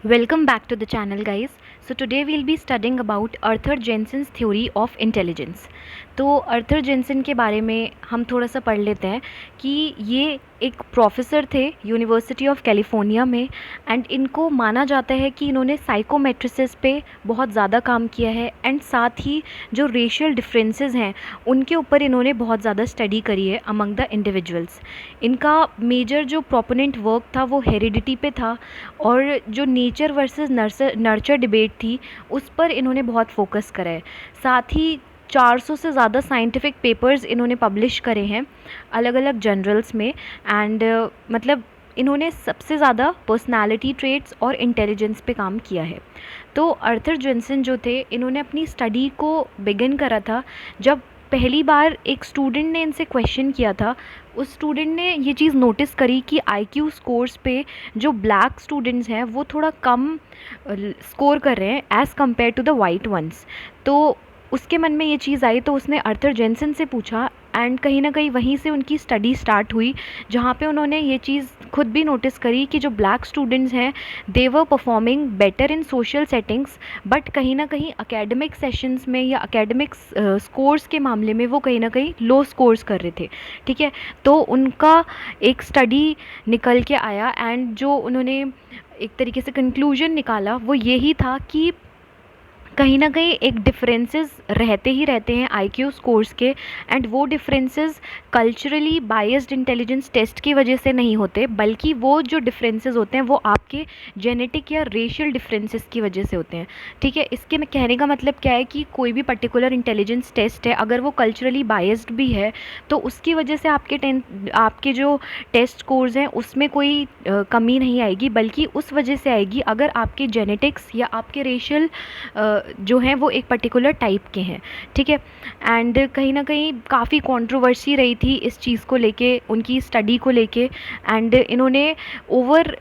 Welcome back to the channel, guys. So today we'll be studying about Arthur Jensen's theory of intelligence. तो अर्थर Jensen के बारे में हम थोड़ा सा पढ़ लेते हैं कि ये एक प्रोफेसर थे यूनिवर्सिटी ऑफ कैलिफोर्निया में। एंड इनको माना जाता है कि इन्होंने साइकोमेट्रिसिस पे बहुत ज़्यादा काम किया है। एंड साथ ही जो रेशियल डिफरेंसेस हैं उनके ऊपर इन्होंने बहुत ज़्यादा स्टडी करी है अमंग द इंडिविजुअल्स। इनका मेजर जो प्रोपोनेंट वर्क था वो हेरिडिटी पे था, और जो नेचर वर्सेस नर्चर डिबेट थी उस पर इन्होंने बहुत फोकस करा है। साथ ही 400 से ज़्यादा साइंटिफिक पेपर्स इन्होंने पब्लिश करे हैं अलग अलग जर्नल्स में। एंड मतलब इन्होंने सबसे ज़्यादा पर्सनालिटी ट्रेट्स और इंटेलिजेंस पे काम किया है। तो अर्थर जेंसन जो थे इन्होंने अपनी स्टडी को बिगिन करा था जब पहली बार एक स्टूडेंट ने इनसे क्वेश्चन किया था। उस स्टूडेंट ने ये चीज़ नोटिस करी कि आईक्यू स्कोर्स पे जो ब्लैक स्टूडेंट्स हैं वो थोड़ा कम स्कोर कर रहे हैं as compare to the white ones. तो उसके मन में ये चीज़ आई तो उसने अर्थर जेंसन से पूछा। एंड कहीं ना कहीं वहीं से उनकी स्टडी स्टार्ट हुई, जहाँ पे उन्होंने ये चीज़ खुद भी नोटिस करी कि जो ब्लैक स्टूडेंट्स हैं they were performing better in social settings, but कहीं ना कहीं अकेडमिक सेशंस में या अकेडमिक स्कोर्स के मामले में वो कहीं ना कहीं लो स्कोर्स कर रहे थे। ठीक है, तो उनका एक स्टडी निकल के आया एंड जो उन्होंने एक तरीके से कंक्लूजन निकाला वो यही था कि कहीं ना कहीं एक डिफरेंसेस रहते ही रहते हैं आईक्यू स्कोर्स के। एंड वो differences culturally biased intelligence test की वजह से नहीं होते, बल्कि वो जो डिफरेंसेस होते हैं वो आपके जेनेटिक या रेशियल डिफरेंसेस की वजह से होते हैं। ठीक है, इसके में कहने का मतलब क्या है कि कोई भी पर्टिकुलर इंटेलिजेंस टेस्ट है अगर वो कल्चरली बायस्ड भी है तो उसकी वजह से आपके जो टेस्ट स्कोर्स हैं उसमें कोई कमी नहीं आएगी, बल्कि उस वजह से आएगी अगर आपके जेनेटिक्स या आपके रेशियल जो हैं वो एक पर्टिकुलर टाइप के हैं। ठीक है, एंड कहीं ना कहीं काफ़ी कंट्रोवर्सी रही थी इस चीज़ को लेके, उनकी स्टडी को लेके। एंड इन्होंने ओवर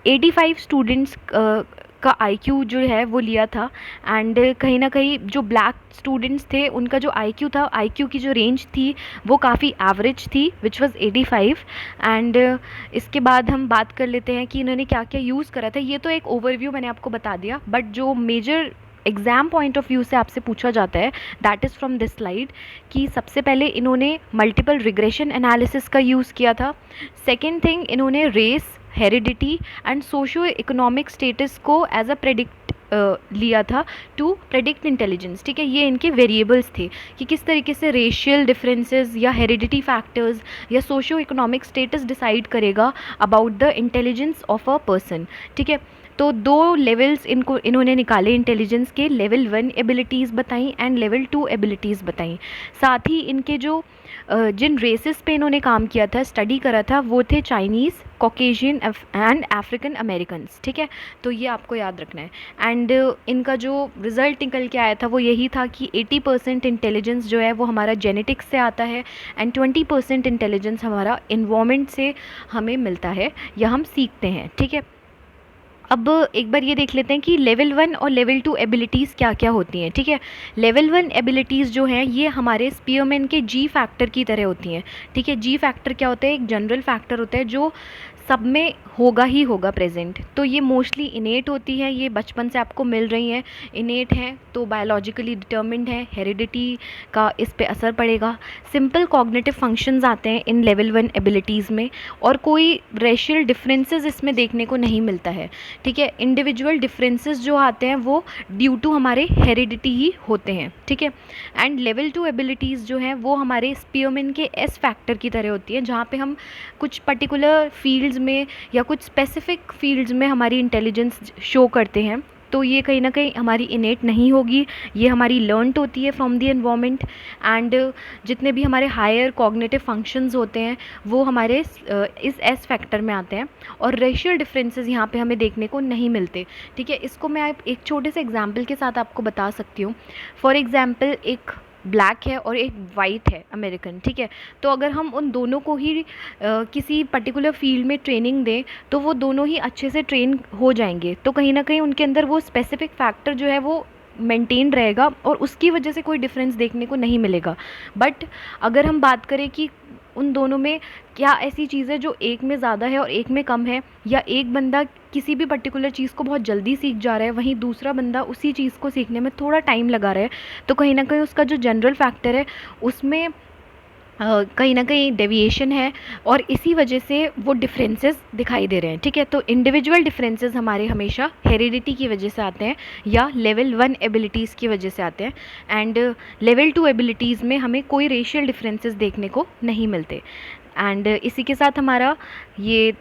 85 स्टूडेंट्स का आईक्यू जो है वो लिया था। एंड कहीं ना कहीं जो ब्लैक स्टूडेंट्स थे उनका जो आईक्यू था, आईक्यू की जो रेंज थी वो काफ़ी एवरेज थी विच वाज 85। एंड इसके बाद हम बात कर लेते हैं कि इन्होंने क्या क्या यूज़ करा था। ये तो एक ओवरव्यू मैंने आपको बता दिया, बट जो major exam point of view से आपसे पूछा जाता है that is from this slide कि सबसे पहले इन्होंने मल्टीपल रिग्रेशन एनालिसिस का यूज़ किया था। सेकेंड थिंग, इन्होंने race, heredity and socio economic status को एज अ प्रेडिक्ट लिया था टू प्रेडिक्ट इंटेलिजेंस। ठीक है, ये इनके वेरिएबल्स थे कि किस तरीके से रेशियल डिफरेंसेस या हेरिडिटी फैक्टर्स या सोशो इकोनॉमिक स्टेटस डिसाइड करेगा about the intelligence of a person. ठीक है, तो दो लेवल्स इन्होंने निकाले इंटेलिजेंस के, लेवल 1 एबिलिटीज़ बताई एंड लेवल 2 एबिलिटीज़ बताई। साथ ही इनके जो जिन रेसेस पे इन्होंने काम किया था, स्टडी करा था, वो थे Chinese, Caucasian and African Americans. ठीक है, तो ये आपको याद रखना है। एंड इनका जो रिज़ल्ट निकल के आया था वो यही था कि 80% इंटेलिजेंस जो है वो हमारा जेनेटिक्स से आता है एंड 20% इंटेलिजेंस हमारा इन्वायरमेंट से हमें मिलता है या हम सीखते हैं। ठीक है, अब एक बार ये देख लेते हैं कि लेवल 1 और लेवल 2 एबिलिटीज़ क्या क्या होती हैं। ठीक है, लेवल 1 एबिलिटीज़ जो हैं ये हमारे स्पीयरमैन के जी फैक्टर की तरह होती हैं। ठीक है, जी फैक्टर क्या होता है? एक जनरल फैक्टर होता है जो सब में होगा ही होगा प्रेजेंट। तो ये मोस्टली इनेट होती है, ये बचपन से आपको मिल रही हैं, इनेट हैं तो बायोलॉजिकली डिटर्मिंड है, हेरिडिटी का इस पे असर पड़ेगा। सिंपल कॉग्निटिव फंक्शंस आते हैं इन लेवल 1 एबिलिटीज़ में, और कोई रेशियल डिफरेंसेस इसमें देखने को नहीं मिलता है। ठीक है, इंडिविजुअल डिफरेंसेस जो आते हैं वो ड्यू टू हमारे हेरिडिटी ही होते हैं। ठीक है, एंड लेवल 2 एबिलिटीज़ जो हैं वो हमारे स्पीयरमैन के एस फैक्टर की तरह होती हैं, जहाँ पे हम कुछ पर्टिकुलर फील्ड्स में या कुछ स्पेसिफिक फील्ड्स में हमारी इंटेलिजेंस शो करते हैं। तो ये कहीं ना कहीं हमारी इनेट नहीं होगी, ये हमारी लर्नड होती है फ्रॉम द एनवायरनमेंट। एंड जितने भी हमारे हायर कॉग्निटिव फंक्शंस होते हैं वो हमारे इस एस फैक्टर में आते हैं, और रेशियल डिफरेंसेस यहाँ पे हमें देखने को नहीं मिलते। ठीक है, इसको मैं एक छोटे से एग्जांपल के साथ आपको बता सकती हूँ। फॉर एग्जांपल, एक ब्लैक है और एक वाइट है अमेरिकन। ठीक है, तो अगर हम उन दोनों को ही किसी पर्टिकुलर फील्ड में ट्रेनिंग दें तो वो दोनों ही अच्छे से ट्रेन हो जाएंगे, तो कहीं ना कहीं उनके अंदर वो स्पेसिफिक फैक्टर जो है वो मेंटेन रहेगा और उसकी वजह से कोई डिफरेंस देखने को नहीं मिलेगा। बट अगर हम बात करें कि उन दोनों में क्या ऐसी चीज़ है जो एक में ज़्यादा है और एक में कम है, या एक बंदा किसी भी पर्टिकुलर चीज़ को बहुत जल्दी सीख जा रहा है, वहीं दूसरा बंदा उसी चीज़ को सीखने में थोड़ा टाइम लगा रहा है, तो कहीं ना कहीं उसका जो जनरल फैक्टर है उसमें कहीं ना कहीं डेविएशन है, और इसी वजह से वो डिफरेंसेस दिखाई दे रहे हैं। ठीक है, तो इंडिविजुअल डिफरेंसेस हमारे हमेशा हेरिडिटी की वजह से आते हैं या लेवल 1 एबिलिटीज़ की वजह से आते हैं, एंड लेवल 2 एबिलिटीज़ में हमें कोई रेशियल डिफरेंसेस देखने को नहीं मिलते। एंड इसी के साथ हमारा ये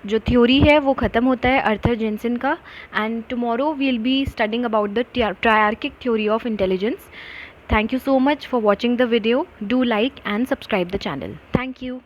जो थ्योरी है वो ख़त्म होता है अर्थर जेंसन का। And tomorrow will be studying about the triarchic theory of intelligence. Thank you so much for watching the video. Do like and subscribe the channel. Thank you.